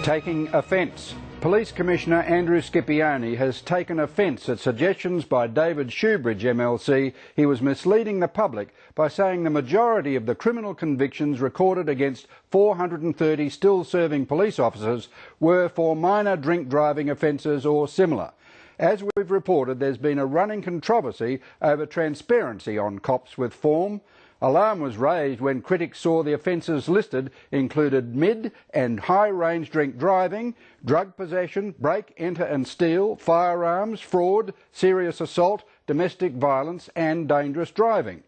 Taking offence. Police Commissioner Andrew Scipione has taken offence at suggestions by David Shoebridge MLC he was misleading the public by saying the majority of the criminal convictions recorded against 430 still-serving police officers were for minor drink driving offences or similar. As we've reported, there's been a running controversy over transparency on cops with form. Alarm was raised when critics saw the offences listed included mid and high-range drink driving, drug possession, break, enter and steal, firearms, fraud, serious assault, domestic violence and dangerous driving.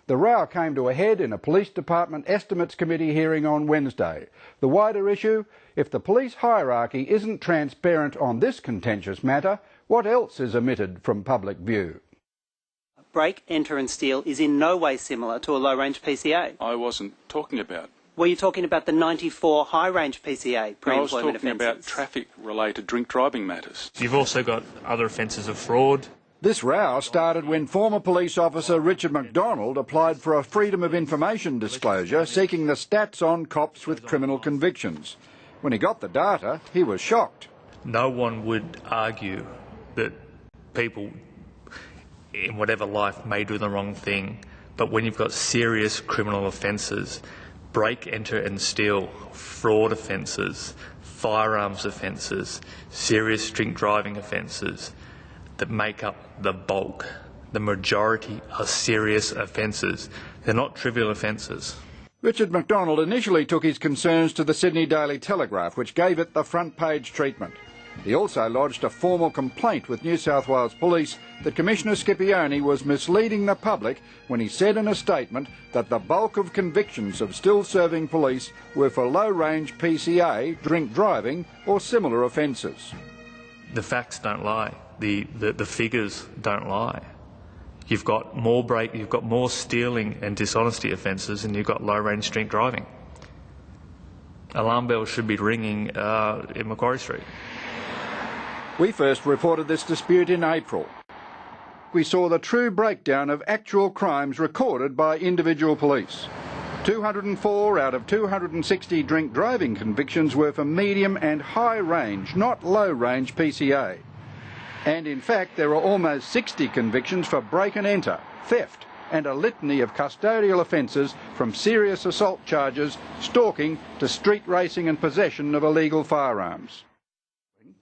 The row came to a head in a Police Department Estimates Committee hearing on Wednesday. The wider issue? If the police hierarchy isn't transparent on this contentious matter, what else is omitted from public view? Break, enter and steal is in no way similar to a low-range PCA. I wasn't talking about. Were you talking about the 94 high-range PCA pre-employment offences? I was talking about traffic-related drink driving matters. You've also got other offences of fraud. This row started when former police officer Richard McDonald applied for a Freedom of Information disclosure seeking the stats on cops with criminal convictions. When he got the data, he was shocked. No one would argue that people in whatever life may do the wrong thing, but when you've got serious criminal offences, break, enter and steal, fraud offences, firearms offences, serious drink driving offences that make up the bulk, the majority are serious offences. They're not trivial offences. Richard McDonald initially took his concerns to the Sydney Daily Telegraph, which gave it the front page treatment. He also lodged a formal complaint with New South Wales Police that Commissioner Scipione was misleading the public when he said in a statement that the bulk of convictions of still-serving police were for low-range PCA, drink driving or similar offences. The facts don't lie. The figures don't lie. You've got more break, you've got more stealing and dishonesty offences, and you've got low-range drink driving. Alarm bells should be ringing in Macquarie Street. We first reported this dispute in April. We saw the true breakdown of actual crimes recorded by individual police. 204 out of 260 drink driving convictions were for medium and high range, not low range PCA. And in fact, there were almost 60 convictions for break and enter, theft, and a litany of custodial offences from serious assault charges, stalking to street racing and possession of illegal firearms.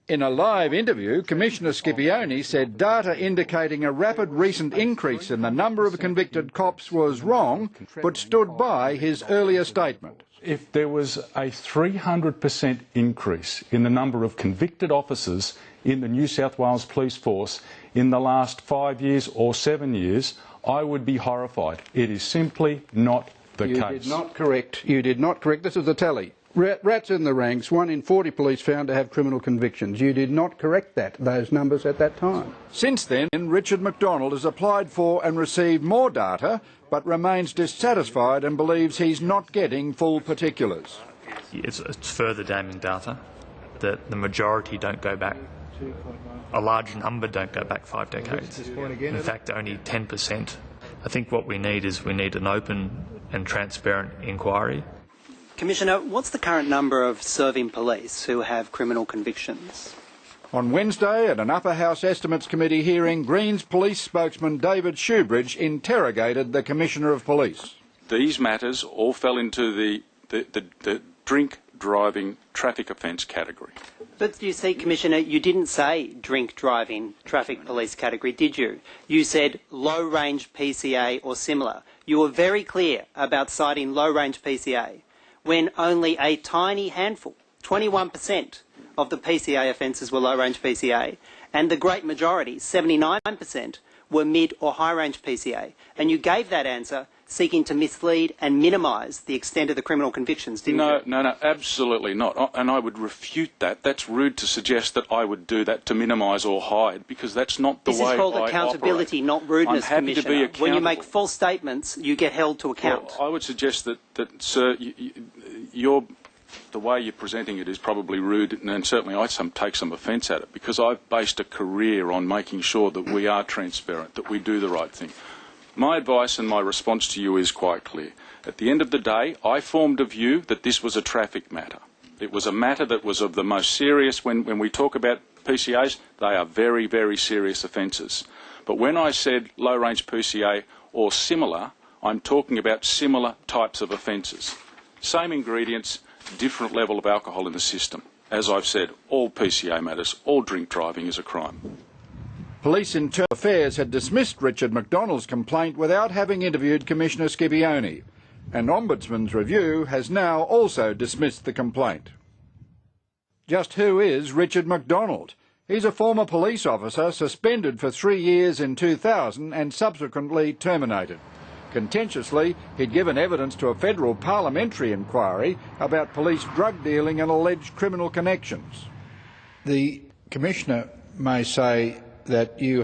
In a live interview, Commissioner Scipione said data indicating a rapid recent increase in the number of convicted cops was wrong, but stood by his earlier statement. If there was a 300% increase in the number of convicted officers in the New South Wales Police Force in the last 5 years or 7 years, I would be horrified. It is simply not the case. You did not correct. You did not correct. This is the tally. Rats in the ranks, 1 in 40 police found to have criminal convictions. You did not correct those numbers at that time. Since then, Richard McDonald has applied for and received more data, but remains dissatisfied and believes he's not getting full particulars. It's further damning data that the majority don't go back. A large number don't go back 5 decades. In fact, only 10%. I think what we need is an open and transparent inquiry. Commissioner, what's the current number of serving police who have criminal convictions? On Wednesday, at an Upper House Estimates Committee hearing, Greens police spokesman David Shoebridge interrogated the Commissioner of Police. These matters all fell into the drink driving traffic offence category. But you see, Commissioner, you didn't say drink driving traffic police category, did you? You said low-range PCA or similar. You were very clear about citing low-range PCA, when only a tiny handful, 21% of the PCA offences were low-range PCA, and the great majority, 79%, were mid or high-range PCA. And you gave that answer seeking to mislead and minimise the extent of the criminal convictions, didn't you? No, absolutely not. And I would refute that. That's rude to suggest that I would do that to minimise or hide, because that's not the way I operate. This is called accountability, not rudeness, I'm happy Commissioner. to be accountable. When you make false statements, you get held to account. Well, I would suggest that sir, the way you're presenting it is probably rude, and certainly I take some offence at it, because I've based a career on making sure that we are transparent, that we do the right thing. My advice and my response to you is quite clear. At the end of the day, I formed a view that this was a traffic matter. It was a matter that was of the most serious. When we talk about PCAs, they are very, very serious offences. But when I said low-range PCA or similar, I'm talking about similar types of offences. Same ingredients, different level of alcohol in the system. As I've said, all PCA matters, all drink driving is a crime. Police Internal Affairs had dismissed Richard McDonald's complaint without having interviewed Commissioner Scipione. An Ombudsman's review has now also dismissed the complaint. Just who is Richard McDonald? He's a former police officer suspended for 3 years in 2000 and subsequently terminated. Contentiously, he'd given evidence to a federal parliamentary inquiry about police drug dealing and alleged criminal connections. The Commissioner may say that you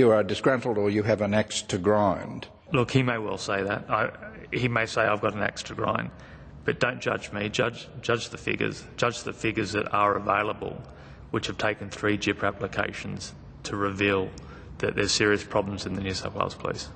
are disgruntled or you have an axe to grind. Look, he may well say that. He may say I've got an axe to grind. But don't judge me. Judge the figures. Judge the figures that are available, which have taken 3 GIP applications to reveal that there's serious problems in the New South Wales Police.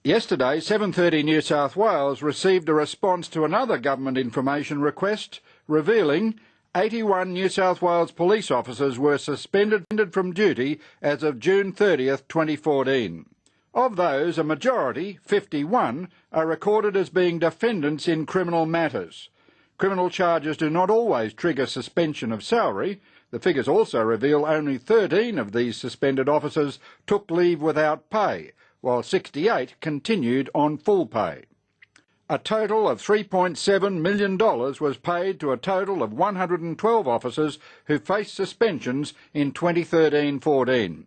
Yesterday, 7:30 New South Wales received a response to another government information request revealing 81 New South Wales police officers were suspended from duty as of June 30th, 2014. Of those, a majority, 51, are recorded as being defendants in criminal matters. Criminal charges do not always trigger suspension of salary. The figures also reveal only 13 of these suspended officers took leave without pay, while 68 continued on full pay. A total of $3.7 million was paid to a total of 112 officers who faced suspensions in 2013-14.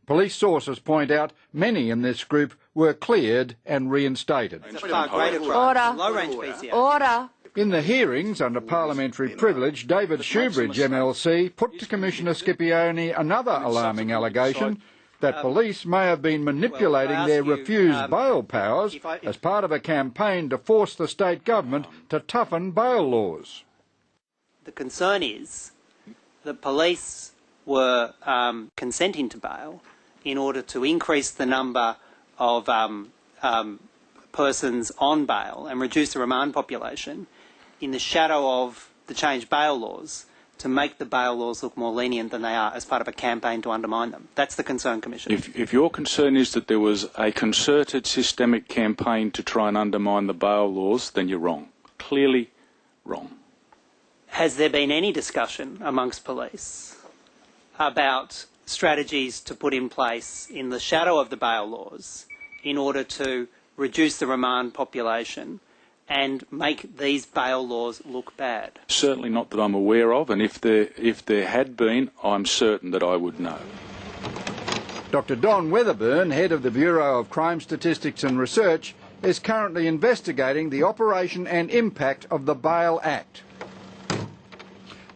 Police sources point out many in this group were cleared and reinstated. Order. In the hearings under parliamentary privilege, David Shoebridge MLC put to Commissioner Scipione another alarming allegation that police may have been manipulating their refused bail powers as part of a campaign to force the state government to toughen bail laws. The concern is that police were consenting to bail in order to increase the number of persons on bail and reduce the remand population in the shadow of the changed bail laws to make the bail laws look more lenient than they are as part of a campaign to undermine them. That's the concern, Commissioner. If your concern is that there was a concerted systemic campaign to try and undermine the bail laws, then you're wrong. Clearly wrong. Has there been any discussion amongst police about strategies to put in place in the shadow of the bail laws in order to reduce the remand population and make these bail laws look bad? Certainly not that I'm aware of, and if there had been, I'm certain that I would know. Dr. Don Weatherburn, head of the Bureau of Crime Statistics and Research, is currently investigating the operation and impact of the Bail Act.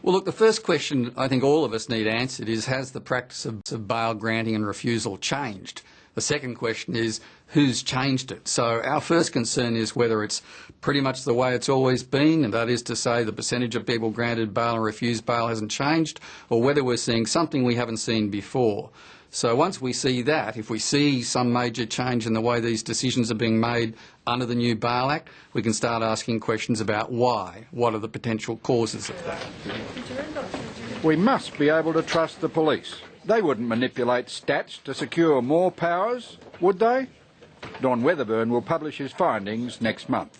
Well, look, the first question I think all of us need answered is, has the practice of bail granting and refusal changed? The second question is, who's changed it? So our first concern is whether it's pretty much the way it's always been, and that is to say the percentage of people granted bail and refused bail hasn't changed, or whether we're seeing something we haven't seen before. So once we see that, if we see some major change in the way these decisions are being made under the new Bail Act, we can start asking questions about why. What are the potential causes of that? We must be able to trust the police. They wouldn't manipulate stats to secure more powers, would they? Don Weatherburn will publish his findings next month.